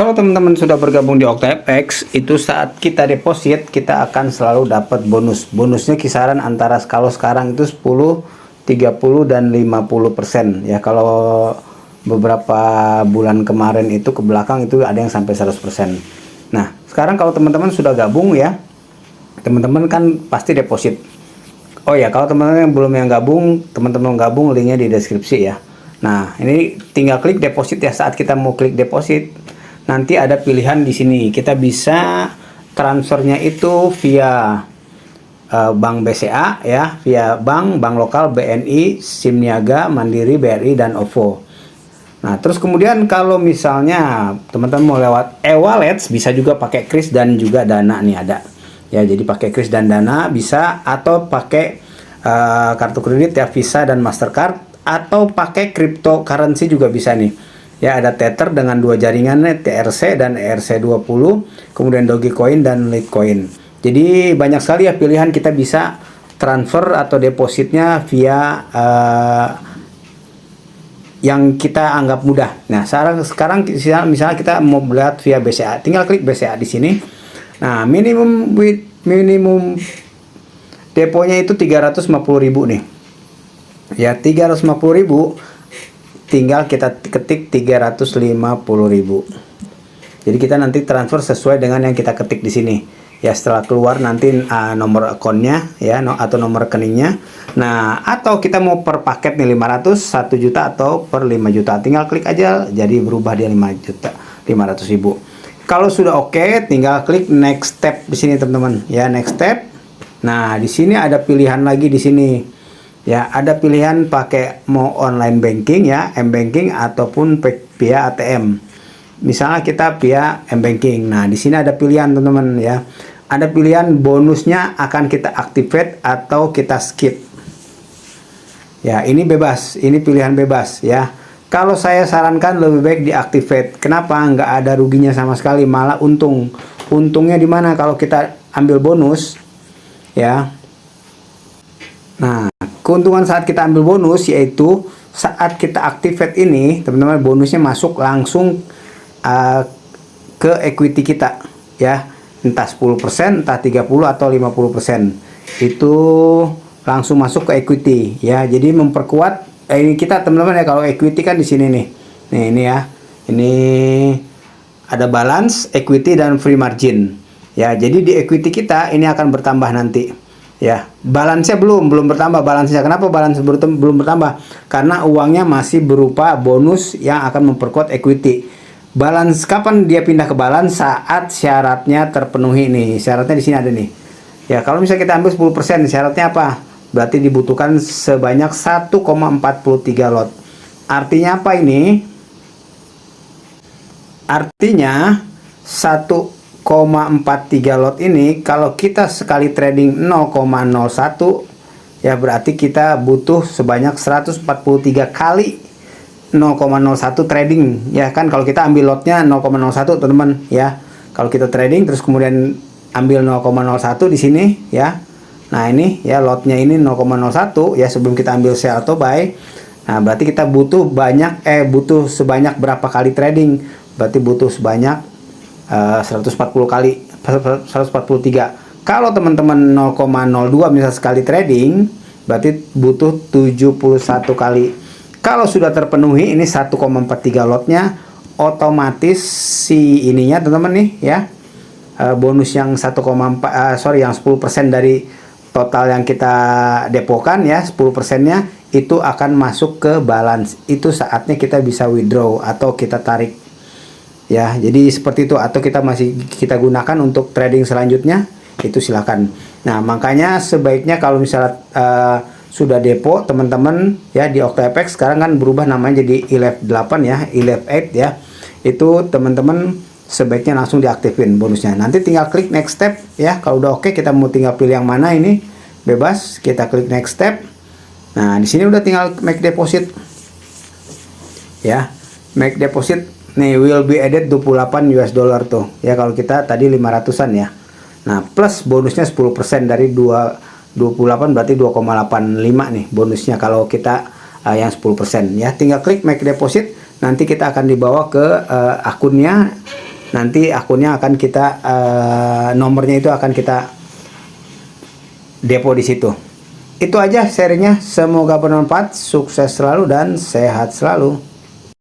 Kalau teman-teman sudah bergabung di OctaFX, itu saat kita deposit, kita akan selalu dapat bonus. Bonusnya kisaran antara kalau sekarang itu 10, 30 dan 50% ya. Kalau beberapa bulan kemarin itu ke belakang itu ada yang sampai 100%. Nah, sekarang kalau teman-teman sudah gabung ya, teman-teman kan pasti deposit. Oh ya, kalau teman-teman yang gabung, teman-teman gabung, linknya di deskripsi ya. Nah, ini tinggal klik deposit ya. Saat kita mau klik deposit, nanti ada pilihan di sini. Kita bisa transfernya itu via bank BCA ya, via bank lokal, BNI, SIM Niaga, Mandiri, BRI dan OVO. Nah, terus kemudian kalau misalnya teman-teman mau lewat e-wallet, bisa juga pakai Kris dan juga Dana nih ada. Ya, jadi pakai Kris dan Dana bisa, atau pakai kartu kredit ya, Visa dan Mastercard, atau pakai cryptocurrency juga bisa nih. Ya, ada Tether dengan dua jaringannya, TRC dan ERC20, kemudian Dogecoin dan Litecoin. Jadi banyak sekali ya pilihan, kita bisa transfer atau depositnya via yang kita anggap mudah. Nah, sekarang misalnya kita mau melihat via BCA, tinggal klik BCA di sini. Nah, minimum deponya itu 350.000 nih. Ya, 350.000, tinggal kita ketik 350.000. Jadi kita nanti transfer sesuai dengan yang kita ketik di sini. Ya, setelah keluar nanti nomor akunnya ya, atau nomor rekeningnya. Nah, atau kita mau per paket nih 500, 1 juta atau per 5 juta. Tinggal klik aja, jadi berubah dia 500.000. Kalau sudah oke, tinggal klik next step di sini teman-teman. Ya, next step. Nah, di sini ada pilihan lagi di sini. Ya, ada pilihan pakai mau online banking ya, m-banking ataupun via ATM. Misalnya kita via m-banking. Nah, di sini ada pilihan teman-teman ya. Ada pilihan bonusnya akan kita activate atau kita skip. Ya, ini bebas, ini pilihan bebas ya. Kalau saya sarankan lebih baik diactivate. Kenapa? Nggak ada ruginya sama sekali, malah untung. Untungnya di mana kalau kita ambil bonus ya. Nah, keuntungan saat kita ambil bonus yaitu saat kita activate ini, teman-teman, bonusnya masuk langsung ke equity kita ya. Entah 10%, entah 30 atau 50%. Itu langsung masuk ke equity ya. Jadi memperkuat ini kita teman-teman ya. Kalau equity kan di sini nih. Nih, ini ya. Ini ada balance, equity dan free margin. Ya, jadi di equity kita ini akan bertambah nanti. Ya, balance-nya belum bertambah balance-nya. Kenapa balance belum bertambah? Karena uangnya masih berupa bonus yang akan memperkuat equity. Balance kapan dia pindah ke balance? Saat syaratnya terpenuhi nih. Syaratnya di sini ada nih. Ya, kalau misalnya kita ambil 10%, syaratnya apa? Berarti dibutuhkan sebanyak 1,43 lot. Artinya apa ini? Artinya 1,43 lot ini kalau kita sekali trading 0,01 ya, berarti kita butuh sebanyak 143 kali 0,01 trading ya kan. Kalau kita ambil lotnya 0,01 teman-teman ya. Kalau kita trading terus kemudian ambil 0,01 di sini ya. Nah, ini ya lotnya ini 0,01 ya sebelum kita ambil sell atau buy. Nah, berarti kita butuh butuh sebanyak berapa kali trading? Berarti butuh sebanyak 140 kali, 143. Kalau teman-teman 0,02 misal sekali trading, berarti butuh 71 kali. Kalau sudah terpenuhi ini 1,43 lotnya, otomatis si ininya teman-teman nih ya, bonus yang 10% dari total yang kita depokan ya, 10%-nya itu akan masuk ke balance. Itu saatnya kita bisa withdraw atau kita tarik. Ya, jadi seperti itu, atau kita gunakan untuk trading selanjutnya, itu silakan. Nah, makanya sebaiknya kalau misalnya sudah depo teman-teman ya di OctaFX, sekarang kan berubah namanya jadi ELEF8 ya, ELEF8 ya. Itu teman-teman sebaiknya langsung diaktifin bonusnya. Nanti tinggal klik next step ya. Kalau udah oke, kita mau tinggal pilih yang mana, ini bebas, kita klik next step. Nah, di sini udah tinggal make deposit. Ya, make deposit nih will be added 28 US dollar tuh. Ya, kalau kita tadi 500-an ya. Nah, plus bonusnya 10% dari 28 berarti 2,85 nih bonusnya kalau kita yang 10% ya. Tinggal klik make deposit, nanti kita akan dibawa ke akunnya nanti akunnya akan kita nomornya itu akan kita depo di situ. Itu aja sharingnya, semoga bermanfaat, sukses selalu dan sehat selalu.